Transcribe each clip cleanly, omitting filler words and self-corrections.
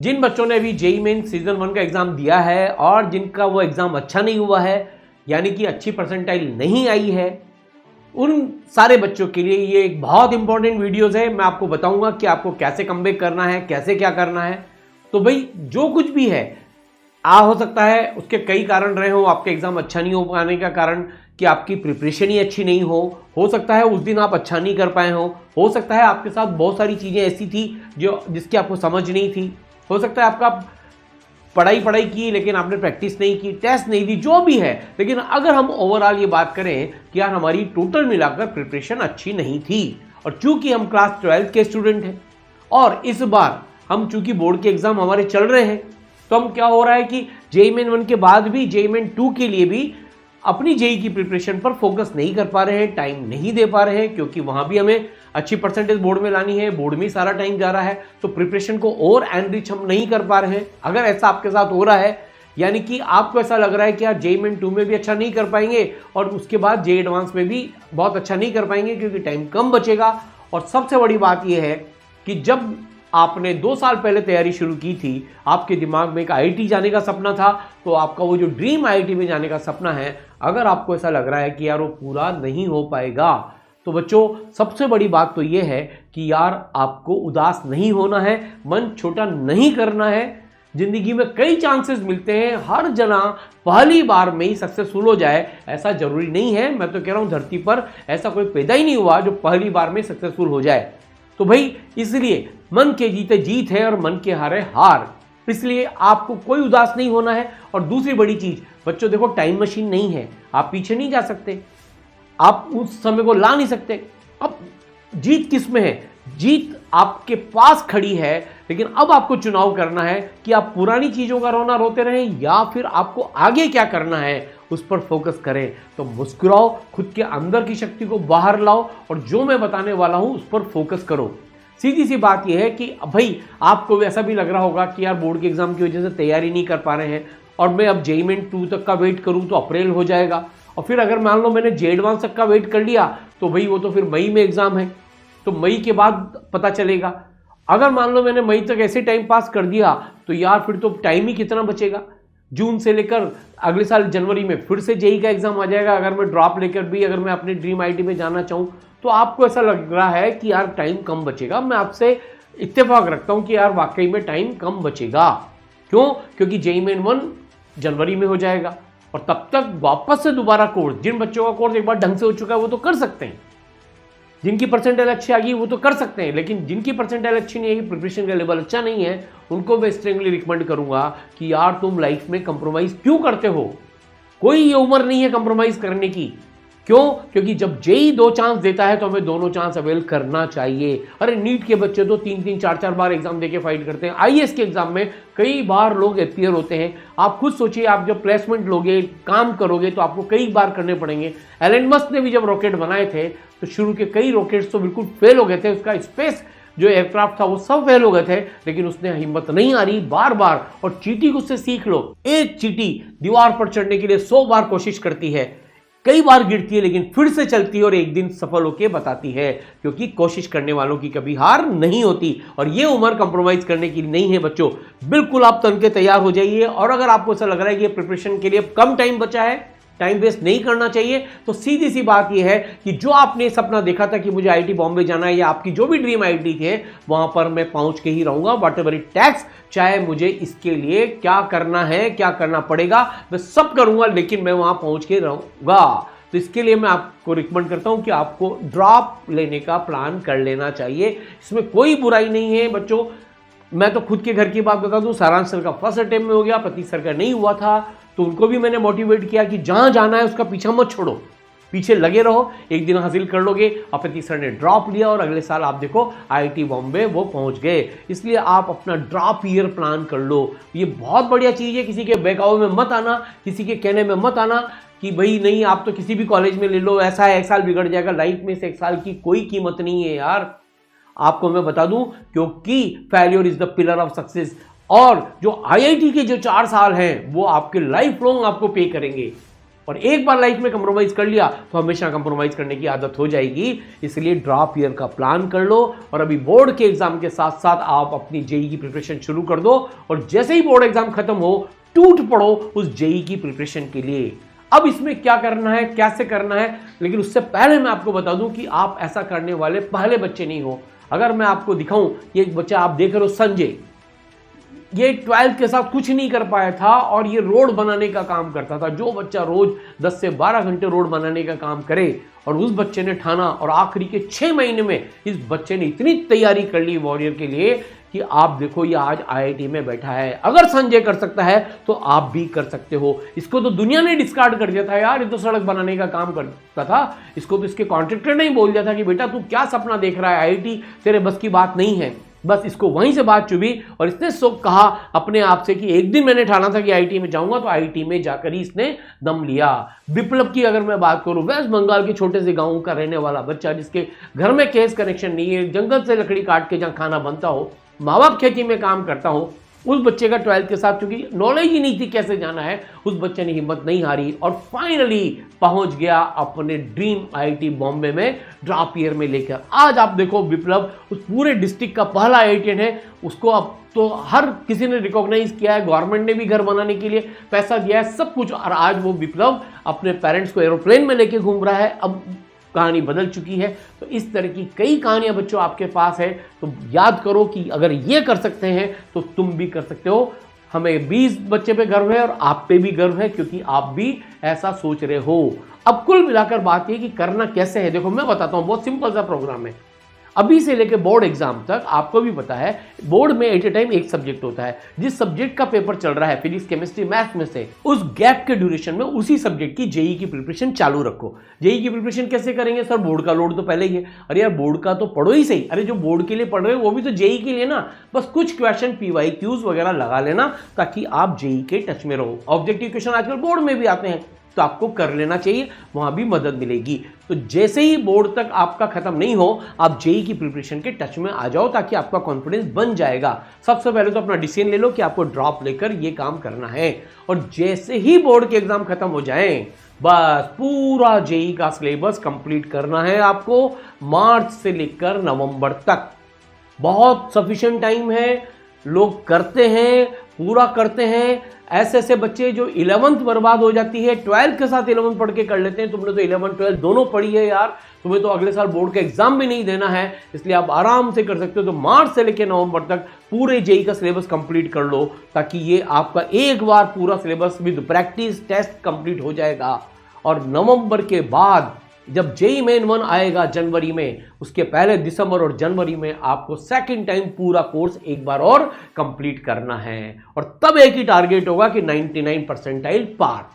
जिन बच्चों ने अभी जेईई मेन सीजन 1 का एग्जाम दिया है और जिनका वो एग्जाम अच्छा नहीं हुआ है, यानी कि अच्छी परसेंटाइल नहीं आई है, उन सारे बच्चों के लिए ये एक बहुत इंपॉर्टेंट वीडियोस है। मैं आपको बताऊंगा कि आपको कैसे कमबैक करना है, कैसे क्या करना है। तो भाई जो कुछ भी है, हो सकता है उसके कई कारण रहे हो। आपके एग्जाम अच्छा नहीं हो पाने का कारण कि आपकी प्रिपरेशन ही अच्छी नहीं हो सकता है उस दिन आप अच्छा नहीं कर पाए हो सकता है आपके साथ बहुत सारी चीजें ऐसी थी जिसकी आपको समझ नहीं थी, हो सकता है आपका पढ़ाई की लेकिन आपने प्रैक्टिस नहीं की, टेस्ट नहीं दी, जो भी है। लेकिन अगर हम ओवरऑल ये बात करें कि यार हमारी टोटल मिलाकर प्रिपरेशन अच्छी नहीं थी, और चूंकि हम क्लास 12 के स्टूडेंट हैं और इस बार हम चूंकि बोर्ड के एग्जाम हमारे चल रहे हैं, तो हम क्या हो रहा है कि जेईई मेन 1 के बाद भी जेईई मेन 2 के लिए भी अपनी जेईई की प्रिपरेशन पर फोकस नहीं कर पा रहे हैं, टाइम नहीं दे पा रहे हैं, क्योंकि वहां भी हमें अच्छी परसेंटेज बोर्ड में लानी है, बोर्ड में ही सारा टाइम जा रहा है, तो प्रिपरेशन को और एनरिच हम नहीं कर पा रहे हैं। अगर ऐसा आपके साथ हो रहा है, यानी कि आपको ऐसा लग रहा है कि यार जेईई मेन 2 में भी अच्छा नहीं कर पाएंगे और उसके बाद जेईई एडवांस में भी बहुत अच्छा नहीं कर पाएंगे क्योंकि टाइम कम बचेगा, और सबसे बड़ी बात यह है कि जब आपने 2 साल पहले तैयारी शुरू की थी, आपके दिमाग में एक आईआईटी जाने का सपना था, तो आपका वो जो ड्रीम आईआईटी में जाने का सपना है, अगर आपको ऐसा लग रहा है कि यार वो पूरा नहीं हो पाएगा, तो बच्चों सबसे बड़ी बात तो ये है कि यार आपको उदास नहीं होना है, मन छोटा नहीं करना है। जिंदगी में कई चांसेस मिलते हैं, हर जना पहली बार में ही सक्सेसफुल हो जाए ऐसा जरूरी नहीं है। मैं तो कह रहा हूं धरती पर ऐसा कोई पैदा ही नहीं हुआ जो पहली बार में सक्सेसफुल हो जाए। तो भाई इसलिए मन के जीते जीत है और मन के हारे हार, इसलिए आपको कोई उदास नहीं होना है। और दूसरी बड़ी चीज बच्चों, देखो टाइम मशीन नहीं है, आप पीछे नहीं जा सकते, आप उस समय को ला नहीं सकते। अब जीत किस में है? जीत आपके पास खड़ी है, लेकिन अब आपको चुनाव करना है कि आप पुरानी चीजों का रोना रोते रहें या फिर आपको आगे क्या करना है उस पर फोकस करें। तो मुस्कुराओ, खुद के अंदर की शक्ति को बाहर लाओ और जो मैं बताने वाला हूं उस पर फोकस करो। सीधी सी बात यह है कि भाई आपको ऐसा भी लग रहा होगा कि यार बोर्ड के एग्जाम की वजह से तैयारी नहीं कर पा रहे हैं और मैं अब जेईई मेन 2 तक का वेट करूं तो अप्रैल हो जाएगा, और फिर अगर मान लो मैंने जेईई एडवांस तक का वेट कर लिया तो भाई वो तो फिर मई में एग्जाम है, तो मई के बाद पता चलेगा। अगर मान लो मैंने मई तक ऐसे टाइम पास कर दिया तो यार फिर तो टाइम ही कितना बचेगा। जून से लेकर अगले साल जनवरी में फिर से जेईई का एग्जाम आ जाएगा। अगर मैं ड्रॉप लेकर भी अगर मैं अपने ड्रीम आईआईटी में जाना चाहूं तो आपको ऐसा लग रहा है कि यार टाइम कम बचेगा। मैं आपसे इत्तेफाक रखता हूं कि यार वाकई में टाइम कम बचेगा। क्यों? क्योंकि जेईई मेन 1 जनवरी में हो जाएगा और तब तक वापस से दोबारा कोर्स, जिन बच्चों का कोर्स एक बार ढंग से हो चुका है वो तो कर सकते हैं, जिनकी परसेंटाइल अच्छी आ गई वो तो कर सकते हैं, लेकिन जिनकी परसेंटाइल अच्छी नहीं है, प्रिपरेशन का लेवल अच्छा नहीं है, उनको मैं स्ट्रिक्टली रिकमेंड करूंगा कि यार तुम लाइफ में कंप्रोमाइज क्यों करते हो? कोई ये उम्र नहीं है कंप्रोमाइज करने की। क्यों? क्योंकि जब जेईई 2 चांस देता है तो हमें दोनों चांस अवेल करना चाहिए। अरे नीट के बच्चे तो 3-3 4-4 बार एग्जाम देके फाइट करते हैं। आईएएस के एग्जाम में कई बार लोग अपीयर होते हैं। आप खुद सोचिए, आप जब प्लेसमेंट लोगे, काम करोगे तो आपको कई बार करने पड़ेंगे। एलन मस्क ने भी जब रॉकेट बनाए थे तो शुरू के कई रॉकेट्स तो बिल्कुल फेल हो गए थे, उसका स्पेस जो एयरक्राफ्ट था वो सब फेल हो गए थे, लेकिन उसने हिम्मत नहीं हारी, बार बार। और चींटी को उससे सीख लो, एक चींटी दीवार पर चढ़ने के लिए 100 बार कोशिश करती है, कई बार गिरती है लेकिन फिर से चलती है और एक दिन सफल होकर बताती है, क्योंकि कोशिश करने वालों की कभी हार नहीं होती। और ये उम्र कंप्रोमाइज करने की नहीं है बच्चों। बिल्कुल आप तन के तैयार हो जाइए, और अगर आपको ऐसा लग रहा है कि प्रिपरेशन के लिए कम टाइम बचा है, टाइम वेस्ट नहीं करना चाहिए, तो सीधी सी बात यह है कि जो आपने सपना देखा था कि मुझे आईआईटी बॉम्बे जाना है या आपकी जो भी ड्रीम आईआईटी थे, वहां पर मैं पहुंच के ही रहूंगा, वॉट एवर इट टेक्स। चाहे मुझे इसके लिए क्या करना है, क्या करना पड़ेगा, मैं सब करूंगा, लेकिन मैं वहां पहुंच के रहूंगा। तो इसके लिए मैं आपको रिकमेंड करता हूं कि आपको ड्रॉप लेने का प्लान कर लेना चाहिए। इसमें कोई बुराई नहीं है बच्चों। मैं तो खुद के घर की बात बता दूं, सारांश सर का फर्स्ट अटेम्प्ट में हो गया, प्रतीक सर का नहीं हुआ था, तो उनको भी मैंने मोटिवेट किया कि जहां जाना है उसका पीछा मत छोड़ो, पीछे लगे रहो, एक दिन हासिल कर लोगे। और प्रतीक सर ने ड्रॉप लिया और अगले साल आप देखो आईआईटी बॉम्बे वो पहुंच गए। इसलिए आप अपना ड्रॉप ईयर प्लान कर लो, ये बहुत बढ़िया चीज है। किसी के बहकावे में मत आना, किसी के कहने में मत आना कि भाई नहीं आप तो किसी भी कॉलेज में ले लो, ऐसा है 1 साल बिगड़ जाएगा। लाइफ में से 1 साल की कोई कीमत नहीं है यार, आपको मैं बता दूं, क्योंकि failure is the pillar of success. और जो आईआईटी के जो 4 साल हैं वो आपके लाइफ लॉन्ग आपको पे करेंगे। और एक बार लाइफ में कंप्रोमाइज कर लिया तो हमेशा कंप्रोमाइज करने की आदत हो जाएगी। इसलिए ड्रॉप ईयर का प्लान कर लो और अभी बोर्ड के एग्जाम के साथ साथ आप अपनी जेई की प्रिपरेशन शुरू कर दो और जैसे ही बोर्ड एग्जाम खत्म हो टूट पड़ो उस जेई की प्रिपरेशन के लिए। अब इसमें क्या करना है, कैसे करना है, लेकिन उससे पहले मैं आपको बता दूं कि आप ऐसा करने वाले पहले बच्चे नहीं हो। अगर मैं आपको दिखाऊं, ये एक बच्चा आप देख रहे हो संजय, ये 12th के साथ कुछ नहीं कर पाया था और ये रोड बनाने का काम करता था। जो बच्चा रोज 10 से 12 घंटे रोड बनाने का काम करे और उस बच्चे ने ठाना और आखिरी के 6 महीने में इस बच्चे ने इतनी तैयारी कर ली वॉरियर के लिए कि आप देखो ये आज आईआईटी में बैठा है। अगर संजय कर सकता है तो आप भी कर सकते हो। इसको तो दुनिया ने डिस्कार्ड कर दिया था यार, ये तो सड़क बनाने का काम करता था। इसको तो इसके कॉन्ट्रैक्टर ने ही बोल दिया था कि बेटा तू क्या सपना देख रहा है, आईआईटी तेरे बस की बात नहीं है। बस इसको वहीं से बात चुभी और इसने कहा अपने आप से कि एक दिन मैंने ठाना था कि आईआईटी में जाऊंगा, तो आईआईटी में जाकर ही इसने दम लिया। विप्लव की अगर मैं बात करूं, वेस्ट बंगाल के छोटे से गांव का रहने वाला बच्चा जिसके घर में गैस कनेक्शन नहीं है, जंगल से लकड़ी काट के जहां खाना बनता हो, माँ बाप खेती में काम करता हो, उस बच्चे का 12th के साथ चूंकि नॉलेज ही नहीं थी कैसे जाना है, उस बच्चे ने हिम्मत नहीं हारी और फाइनली पहुंच गया अपने ड्रीम आईआईटी बॉम्बे में ड्रॉप ईयर में लेकर। आज आप देखो विप्लव उस पूरे डिस्ट्रिक्ट का पहला आईआईटीएन है। उसको अब तो हर किसी ने रिकॉग्नाइज किया है, गवर्नमेंट ने भी घर बनाने के लिए पैसा दिया है, सब कुछ। और आज वो विप्लव अपने पेरेंट्स को एरोप्लेन में लेके घूम रहा है। अब कहानी बदल चुकी है। तो इस तरह की कई कहानियां बच्चों आपके पास है। तो याद करो कि अगर ये कर सकते हैं तो तुम भी कर सकते हो। हमें 20 बच्चे पे गर्व है और आप पे भी गर्व है क्योंकि आप भी ऐसा सोच रहे हो। अब कुल मिलाकर बात ये कि करना कैसे है, देखो मैं बताता हूं, बहुत सिंपल सा प्रोग्राम है। अभी से लेकर बोर्ड एग्जाम तक आपको भी पता है बोर्ड में एट ए टाइम एक सब्जेक्ट होता है। जिस सब्जेक्ट का पेपर चल रहा है फिजिक्स केमिस्ट्री मैथ्स में से, उस गैप के ड्यूरेशन में उसी सब्जेक्ट की जेई की प्रिपरेशन चालू रखो। जेई की प्रिपरेशन कैसे करेंगे सर, बोर्ड का लोड तो पहले ही है। अरे यार बोर्ड का तो पढ़ो ही सही। अरे जो बोर्ड के लिए पढ़ रहे हो वो भी तो जेई के लिए ना। बस कुछ क्वेश्चन PYQs वगैरह लगा लेना ताकि आप जेई के टच में रहो। ऑब्जेक्टिव क्वेश्चन आजकल बोर्ड में भी आते हैं तो आपको कर लेना चाहिए, वहां भी मदद मिलेगी। तो जैसे ही बोर्ड तक आपका खत्म नहीं हो आप जेई की प्रिपरेशन के टच में आ जाओ ताकि आपका कॉन्फिडेंस बन जाएगा। सबसे पहले तो अपना डिसीजन ले लो कि आपको ड्रॉप लेकर ये काम करना है और जैसे ही बोर्ड के एग्जाम खत्म हो जाए बस पूरा जेई का सिलेबस कंप्लीट करना है आपको मार्च से लेकर नवंबर तक। बहुत सफिशिएंट टाइम है, लोग करते हैं, पूरा करते हैं। ऐसे ऐसे बच्चे जो 11th बर्बाद हो जाती है 12th के साथ 11th पढ़ के कर लेते हैं। तुमने तो 11 12 दोनों पढ़ी है यार, तुम्हें तो अगले साल बोर्ड का एग्जाम भी नहीं देना है, इसलिए आप आराम से कर सकते हो। तो मार्च से लेकर नवंबर तक पूरे जेई का सिलेबस कंप्लीट कर लो ताकि ये आपका एक बार पूरा syllabus with practice test complete हो जाएगा। और नवंबर के बाद जब जेई मेन 1 आएगा जनवरी में, उसके पहले दिसंबर और जनवरी में आपको सेकंड टाइम पूरा कोर्स एक बार और कंप्लीट करना है और तब एक ही टारगेट होगा कि 99 परसेंटाइल पार।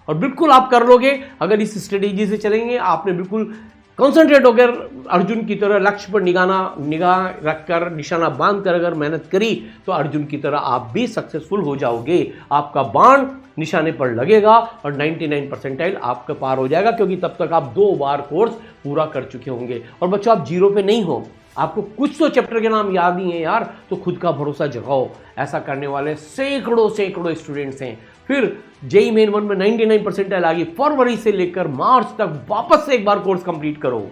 और बिल्कुल आप कर लोगे अगर इस स्ट्रेटेजी से चलेंगे। आपने बिल्कुल कॉन्सेंट्रेट होकर अर्जुन की तरह लक्ष्य पर निगाह रखकर निशाना बांध कर अगर मेहनत करी तो अर्जुन की तरह आप भी सक्सेसफुल हो जाओगे। आपका बाण निशाने पर लगेगा और 99 परसेंटाइल आपका पार हो जाएगा क्योंकि तब तक आप 2 बार कोर्स पूरा कर चुके होंगे। और बच्चों आप 0 पे नहीं हो, आपको कुछ तो चैप्टर के नाम याद नहीं है यार, तो खुद का भरोसा जगाओ। ऐसा करने वाले सैकड़ों स्टूडेंट्स हैं। फिर जेई मेन 1 में 99 परसेंटाइल आ गई, फरवरी से लेकर मार्च तक वापस से एक बार कोर्स कंप्लीट करो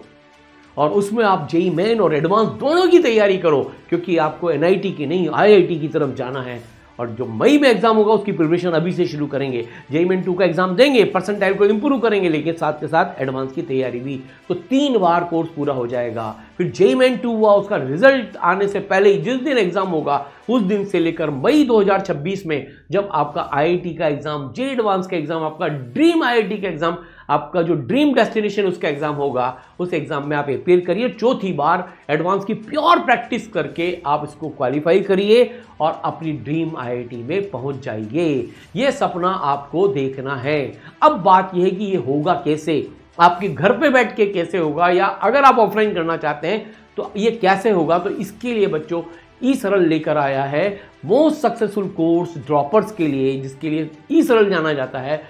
और उसमें आप जेई मेन और एडवांस दोनों की तैयारी करो क्योंकि आपको एनआईटी की नहीं आईआईटी की तरफ जाना है। और जो मई में एग्जाम होगा उसकी प्रिपरेशन अभी से शुरू करेंगे। जेई मेन 2 का एग्जाम देंगे, परसेंटाइल को इंप्रूव करेंगे, लेकिन साथ के साथ एडवांस की तैयारी भी। तो 3 बार कोर्स पूरा हो जाएगा। फिर जेई मेन 2 हुआ, उसका रिजल्ट आने से पहले ही जिस दिन एग्जाम होगा उस दिन से लेकर मई 2026 में जब आपका आईआईटी का एग्जाम, जे एडवांस का एग्जाम, आपका ड्रीम आईआईटी का एग्जाम, आपका जो ड्रीम डेस्टिनेशन उसका एग्जाम होगा, उस एग्जाम में आप अपेयर करिए। 4थी बार एडवांस की प्योर प्रैक्टिस करके आप इसको क्वालिफाई करिए और अपनी ड्रीम आईआईटी में पहुंच जाइए। ये सपना आपको देखना है। अब बात यह है कि ये होगा कैसे, आपके घर पे बैठ के कैसे होगा, या अगर आप ऑफलाइन करना चाहते हैं तो ये कैसे होगा। तो इसके लिए बच्चों ई-सरल लेकर आया है मोस्ट सक्सेसफुल कोर्स ड्रॉपर्स के लिए, जिसके लिए ई-सरल जाना जाता है।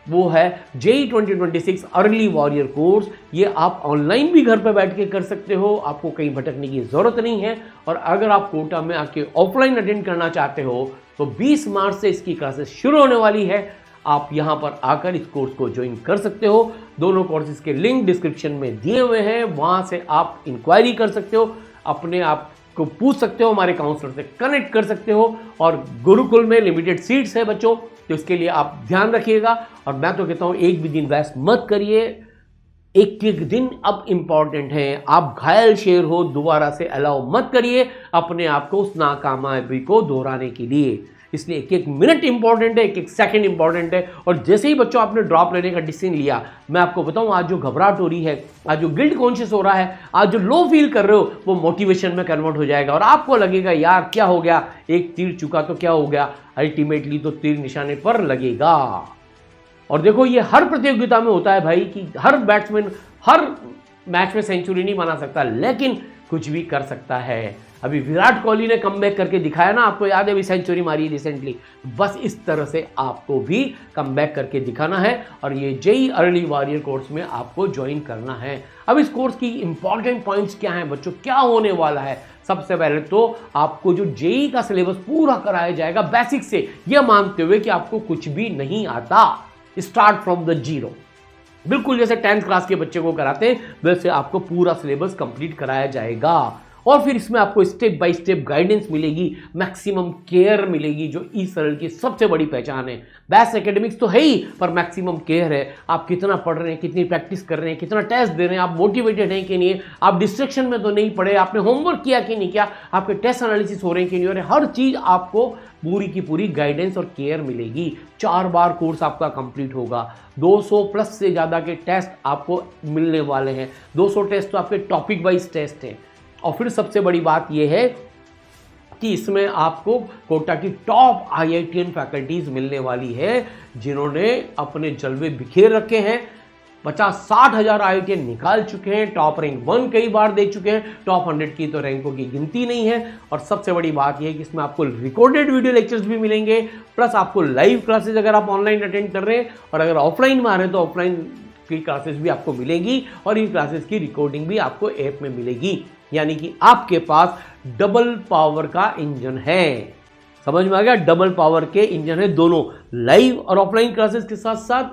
वो है जेई 2026 अर्ली वॉरियर कोर्स। ये आप ऑनलाइन भी घर पे बैठ के कर सकते हो, आपको कहीं भटकने की ज़रूरत नहीं है। और अगर आप कोटा में आके ऑफलाइन अटेंड करना चाहते हो तो 20 मार्च से इसकी क्लासेस शुरू होने वाली है। आप यहाँ पर आकर इस कोर्स को ज्वाइन कर सकते हो। दोनों कोर्सेज के लिंक डिस्क्रिप्शन में दिए हुए हैं, वहाँ से आप इंक्वायरी कर सकते हो, अपने आप को पूछ सकते हो, हमारे काउंसलर से कनेक्ट कर सकते हो। और गुरुकुल में लिमिटेड सीट्स है बच्चों, तो इसके लिए आप ध्यान रखिएगा। और मैं तो कहता हूँ एक भी दिन वेस्ट मत करिए, एक एक दिन अब इंपॉर्टेंट है। आप घायल शेर हो, दोबारा से अलाउ मत करिए अपने आप को उस नाकामयाबी को दोहराने के लिए। इसलिए एक एक मिनट इंपॉर्टेंट है, एक एक सेकंड इंपॉर्टेंट है। और जैसे ही बच्चों आपने ड्रॉप लेने का डिसीजन लिया, मैं आपको बताऊं आज जो घबराहट हो रही है, आज जो गिल्ट कॉन्शियस हो रहा है, आज जो लो फील कर रहे हो, वो मोटिवेशन में कन्वर्ट हो जाएगा। और आपको लगेगा यार क्या हो गया, एक तीर चुका तो क्या हो गया, अल्टीमेटली तो तीर निशाने पर लगेगा। और देखो ये हर प्रतियोगिता में होता है भाई कि हर बैट्समैन हर मैच में सेंचुरी नहीं बना सकता, लेकिन कुछ भी कर सकता है। अभी विराट कोहली ने कमबैक करके दिखाया ना, आपको याद है, अभी सेंचुरी मारी रिसेंटली। बस इस तरह से आपको भी कमबैक करके दिखाना है और ये जेई अर्ली वॉरियर कोर्स में आपको ज्वाइन करना है। अब इस कोर्स की इंपॉर्टेंट पॉइंट्स क्या हैं बच्चों, क्या होने वाला है? सबसे पहले तो आपको जो जेई का सिलेबस पूरा कराया जाएगा बेसिक से, यह मानते हुए कि आपको कुछ भी नहीं आता, स्टार्ट फ्रॉम द जीरो। बिल्कुल जैसे 10th क्लास के बच्चे को कराते हैं वैसे आपको पूरा सिलेबस कंप्लीट कराया जाएगा। और फिर इसमें आपको स्टेप बाय स्टेप गाइडेंस मिलेगी, मैक्सिमम केयर मिलेगी, जो ई सरल की सबसे बड़ी पहचान है। बेस्ट एकेडमिक्स तो है ही, पर मैक्सिमम केयर है। आप कितना पढ़ रहे हैं, कितनी प्रैक्टिस कर रहे हैं, कितना टेस्ट दे रहे हैं, आप मोटिवेटेड हैं कि नहीं, आप डिस्ट्रैक्शन में तो नहीं पड़े, आपने होमवर्क किया कि नहीं किया, आपके टेस्ट एनालिसिस हो रहे हैं कि नहीं हो रहे, हर चीज़ आपको पूरी की पूरी गाइडेंस और केयर मिलेगी। 4 बार कोर्स आपका कंप्लीट होगा, 200 प्लस से ज़्यादा के टेस्ट आपको मिलने वाले हैं। 200 टेस्ट तो आपके टॉपिक वाइज टेस्ट हैं। और फिर सबसे बड़ी बात यह है कि इसमें आपको कोटा की टॉप IITian फैकल्टीज मिलने वाली है, जिन्होंने अपने जलवे बिखेर रखे हैं। 50-60 हज़ार IITian निकाल चुके हैं, टॉप रैंक 1 कई बार दे चुके हैं, टॉप 100 की तो रैंकों की गिनती नहीं है। और सबसे बड़ी बात यह है कि इसमें आपको रिकॉर्डेड वीडियो लेक्चर्स भी मिलेंगे, प्लस आपको लाइव क्लासेस अगर आप ऑनलाइन अटेंड कर रहे हैं, और अगर ऑफलाइन में आ रहे हैं तो ऑफलाइन की क्लासेस भी आपको मिलेंगी, और इन क्लासेस की रिकॉर्डिंग भी आपको ऐप में मिलेगी। यानी कि आपके पास डबल पावर का इंजन है। समझ में आ गया? डबल पावर के इंजन है, दोनों लाइव और ऑफलाइन क्लासेस के साथ साथ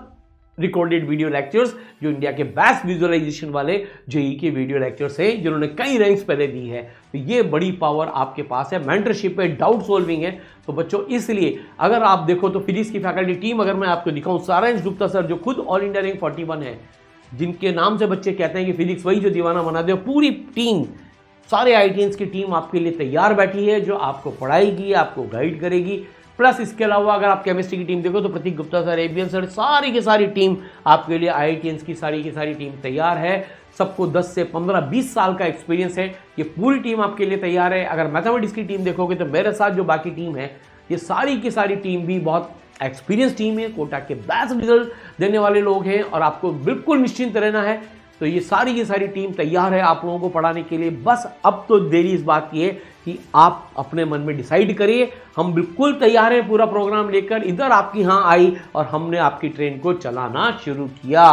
रिकॉर्डेड वीडियो लेक्चर्स, जो इंडिया के बेस्ट विजुअलाइजेशन वाले जेई के वीडियो लेक्चर्स हैं, जिन्होंने कई रैंक्स पहले दी है। तो ये बड़ी पावर आपके पास है। मेंटरशिप है, डाउट सॉल्विंग है। तो बच्चों इसलिए अगर आप देखो तो फिजिक्स की फैकल्टी टीम अगर मैं आपको दिखाऊं, सारांश गुप्ता सर जो खुद ऑल इंडिया रैंक 41 है, जिनके नाम से बच्चे कहते हैं कि फिजिक्स वही जो दीवाना बना दे, पूरी टीम, सारे IITians की टीम आपके लिए तैयार बैठी है, जो आपको पढ़ाएगी, आपको गाइड करेगी। प्लस इसके अलावा अगर आप केमिस्ट्री की टीम देखो तो प्रतीक गुप्ता सर, ABN सर, सारी की सारी टीम आपके लिए, IITians की सारी टीम तैयार है। सबको 10 से 15-20 साल का एक्सपीरियंस है, ये पूरी टीम आपके लिए तैयार है। अगर मैथमेटिक्स की टीम देखोगे तो मेरे साथ जो बाकी टीम है, ये सारी की सारी टीम भी बहुत एक्सपीरियंस टीम है, कोटा के बेस्ट रिजल्ट देने वाले लोग हैं, और आपको बिल्कुल निश्चिंत रहना है। तो ये सारी की सारी टीम तैयार है आप लोगों को पढ़ाने के लिए। बस अब तो देरी इस बात की है कि आप अपने मन में डिसाइड करिए। हम बिल्कुल तैयार हैं पूरा प्रोग्राम लेकर, इधर आपकी यहाँ आई और हमने आपकी ट्रेन को चलाना शुरू किया।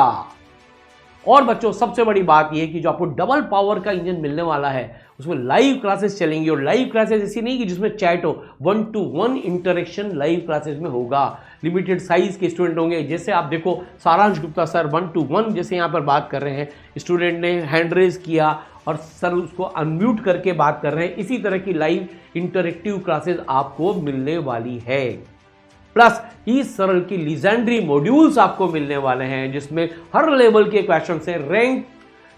और बच्चों सबसे बड़ी बात यह है कि जो आपको डबल पावर का इंजन मिलने वाला है, उसमें लाइव क्लासेस चलेंगी। और लाइव क्लासेस ऐसी नहीं कि जिसमें चैट हो, 1-to-1 इंटरेक्शन लाइव क्लासेस में होगा। लिमिटेड साइज के स्टूडेंट होंगे। जैसे आप देखो सारांश गुप्ता सर 1-to-1 जैसे यहाँ पर बात कर रहे हैं, स्टूडेंट ने हैंड रेज किया और सर उसको अनम्यूट करके बात कर रहे हैं। इसी तरह की लाइव इंटरेक्टिव क्लासेस आपको मिलने वाली है। प्लस ई सरल की लीजेंडरी मॉड्यूल्स आपको मिलने वाले हैं, जिसमें हर लेवल के क्वेश्चन से रैंक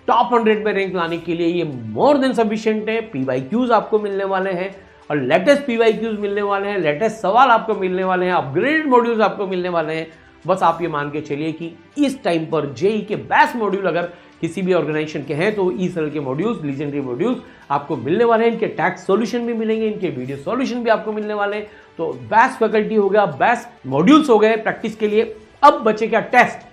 टॉप 100 में रैंक लाने के लिए ये मोर देन सफिशिएंट है। PYQs आपको मिलने वाले हैं और लेटेस्ट PYQs मिलने वाले हैं, लेटेस्ट सवाल आपको मिलने वाले हैं, अपग्रेडेड मॉड्यूल्स आपको मिलने वाले हैं। बस आप ये मान के चलिए कि इस टाइम पर जेई के बेस्ट मॉड्यूल अगर किसी भी ऑर्गेनाइजेशन के हैं तो ई सरल के मॉड्यूल्स, लीजेंडरी मॉड्यूल्स आपको मिलने वाले हैं। इनके टैक्स सॉल्यूशन भी मिलेंगे, इनके वीडियो सॉल्यूशन भी आपको मिलने वाले हैं। तो बेस्ट फैकल्टी हो गया, बेस्ट मॉड्यूल्स हो गए प्रैक्टिस के लिए। अब बचे क्या? टेस्ट।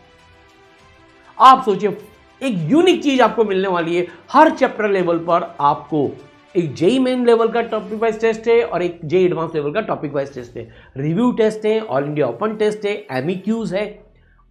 आप सोचिए एक यूनिक चीज आपको मिलने वाली है। हर चैप्टर लेवल पर आपको एक जेई मेन लेवल का टॉपिक वाइज टेस्ट है और एक जेई एडवांस लेवल का टॉपिक वाइज टेस्ट है। रिव्यू टेस्ट है, ऑल इंडिया ओपन टेस्ट है, MEQs है,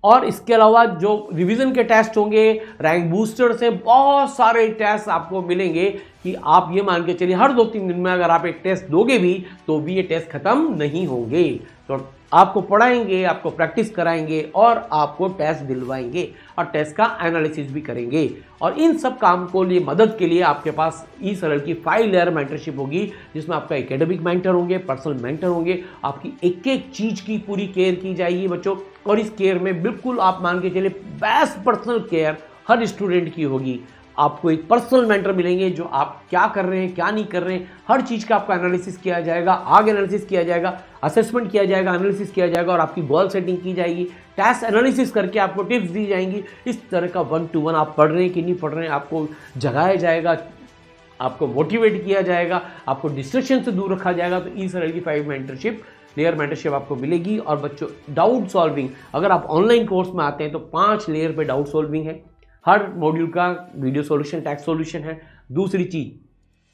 और इसके अलावा जो रिवीजन के टेस्ट होंगे, रैंक बूस्टर्स हैं, बहुत सारे टेस्ट आपको मिलेंगे कि आप ये मान के चलिए हर 2-3 दिन में अगर आप एक टेस्ट दोगे भी तो भी ये टेस्ट खत्म नहीं होंगे। तो आपको पढ़ाएंगे, आपको प्रैक्टिस कराएंगे और आपको टेस्ट दिलवाएंगे और टेस्ट का एनालिसिस भी करेंगे। और इन सब काम को लिए मदद के लिए आपके पास ई-सरल की 5 लेयर मेंटरशिप होगी, जिसमें आपका एकेडमिक मेंटर होंगे, पर्सनल मेंटर होंगे, आपकी एक एक चीज़ की पूरी केयर की जाएगी बच्चों। और इस केयर में बिल्कुल आप मान के चलिए बेस्ट पर्सनल केयर हर स्टूडेंट की होगी। आपको एक पर्सनल मेंटर मिलेंगे जो आप क्या कर रहे हैं, क्या नहीं कर रहे हैं, हर चीज़ का आपका एनालिसिस किया जाएगा, आगे एनालिसिस किया जाएगा, असेसमेंट किया जाएगा, एनालिसिस किया जाएगा और आपकी गोल सेटिंग की जाएगी, टेस्ट एनालिसिस करके आपको टिप्स दी जाएंगी। इस तरह का 1-to-1 आप पढ़ रहे हैं कि नहीं पढ़ रहे हैं, आपको जगाया जाएगा, आपको मोटिवेट किया जाएगा, आपको डिस्ट्रैक्शन से दूर रखा जाएगा। तो ई-सरल की 5 लेयर मेंटरशिप आपको मिलेगी। और बच्चों डाउट सॉल्विंग, अगर आप ऑनलाइन कोर्स में आते हैं तो 5 लेयर पे डाउट सॉल्विंग है, हर मॉड्यूल का वीडियो सॉल्यूशन, टेक्स्ट सॉल्यूशन है। दूसरी चीज़,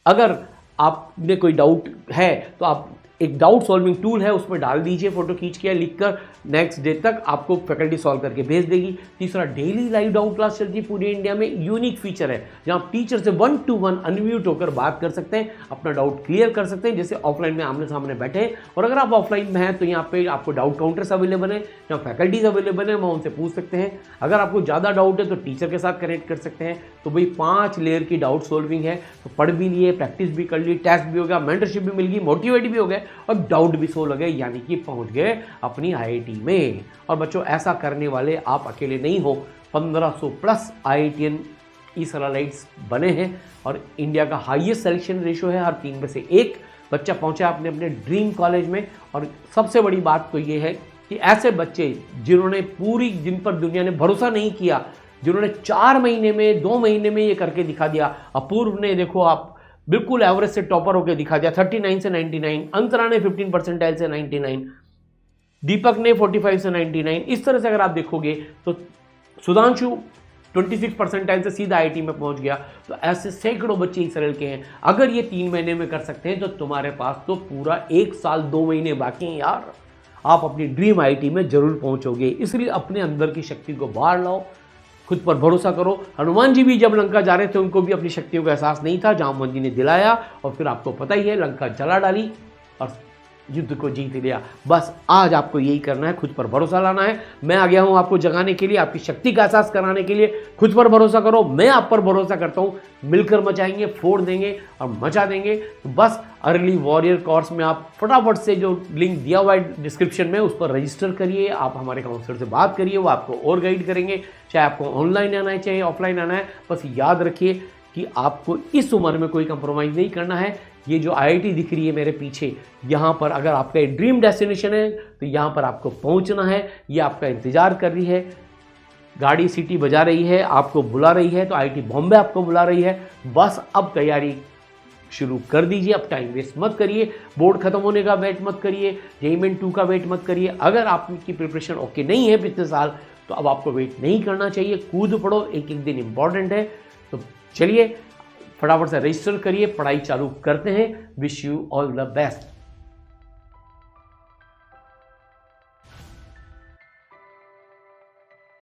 अगर आपने कोई डाउट है तो आप एक डाउट सॉल्विंग टूल है उसमें डाल दीजिए, फोटो खींच के लिख कर, नेक्स्ट डे तक आपको फैकल्टी सॉल्व करके भेज देगी। तीसरा, डेली लाइव डाउट क्लास चलती है पूरे इंडिया में, यूनिक फीचर है जहां आप टीचर से 1-to-1 अनम्यूट होकर बात कर सकते हैं, अपना डाउट क्लियर कर सकते हैं, जैसे ऑफलाइन में आमने सामने बैठे हैं। और अगर आप ऑफलाइन में हैं तो यहाँ पे आपको डाउट काउंटर्स अवेलेबल है, जहाँ फैकल्टीज अवेलेबल है, वहाँ उनसे पूछ सकते हैं। अगर आपको ज़्यादा डाउट है तो टीचर के साथ कनेक्ट कर सकते हैं। तो भाई 5 लेयर की डाउट सॉल्विंग है, तो पढ़ भी लिए, प्रैक्टिस भी कर ली, टेस्ट भी हो गया, मेंटरशिप भी मिल गई, मोटिवेट भी हो गए और डाउट भी सोल्व हो गए, यानी कि पहुंच गए अपनी IIT में। और बच्चों ऐसा करने वाले आप अकेले नहीं हो, 1500 प्लस IITian ई-सरलाइट्स बने हैं और इंडिया का हाईएस्ट सिलेक्शन रेशो है, हर 3 में से 1 बच्चा पहुंचा अपने अपने ड्रीम कॉलेज में। और सबसे बड़ी बात तो ये है कि ऐसे बच्चे जिन पर दुनिया ने भरोसा नहीं किया, जिन्होंने 4 महीने में, 2 महीने में ये करके दिखा दिया। अपूर्व ने देखो आप बिल्कुल एवरेज से टॉपर होकर दिखा दिया, 39 से 99, अंतरा ने 15 परसेंटाइल से 99, दीपक ने 45 से 99। इस तरह से अगर आप देखोगे तो सुधांशु 26 परसेंटाइल से सीधा IIT में पहुंच गया। तो ऐसे सैकड़ों बच्चे ई-सरल के हैं। अगर ये 3 महीने में कर सकते हैं तो तुम्हारे पास तो पूरा 1 साल 2 महीने बाकी हैं यार, आप अपनी ड्रीम IIT में जरूर पहुंचोगे। इसलिए अपने अंदर की शक्ति को बाहर लाओ, खुद पर भरोसा करो। हनुमान जी भी जब लंका जा रहे थे उनको भी अपनी शक्तियों का एहसास नहीं था, जामवंत जी ने दिलाया और फिर आपको पता ही है लंका जला डाली और युद्ध को जीत लिया। बस आज आपको यही करना है, खुद पर भरोसा लाना है। मैं आ गया हूं आपको जगाने के लिए, आपकी शक्ति का एहसास कराने के लिए। खुद पर भरोसा करो, मैं आप पर भरोसा करता हूं, मिलकर मचाएंगे, फोड़ देंगे और मचा देंगे। तो बस अर्ली वॉरियर कोर्स में आप फटाफट से जो लिंक दिया हुआ है डिस्क्रिप्शन में उस पर रजिस्टर करिए, आप हमारे काउंसलर से बात करिए, वो आपको और गाइड करेंगे, चाहे आपको ऑनलाइन आना है चाहे ऑफलाइन आना है। बस याद रखिए कि आपको इस उम्र में कोई कंप्रोमाइज़ नहीं करना है। ये जो IIT दिख रही है मेरे पीछे, यहाँ पर अगर आपका ड्रीम डेस्टिनेशन है तो यहाँ पर आपको पहुँचना है, ये आपका इंतज़ार कर रही है, गाड़ी सीटी बजा रही है, आपको बुला रही है। तो IIT बॉम्बे आपको बुला रही है, बस अब तैयारी शुरू कर दीजिए, अब टाइम वेस्ट मत करिए, बोर्ड खत्म होने का वेट मत करिए, JEE Main 2 का वेट मत करिए। अगर आपकी प्रिपरेशन ओके नहीं है पिछले साल तो अब आपको वेट नहीं करना चाहिए, कूद पड़ो, एक एक दिन इंपॉर्टेंट है। तो चलिए फटाफट से रजिस्टर करिए, पढ़ाई चालू करते हैं। Wish you all the best.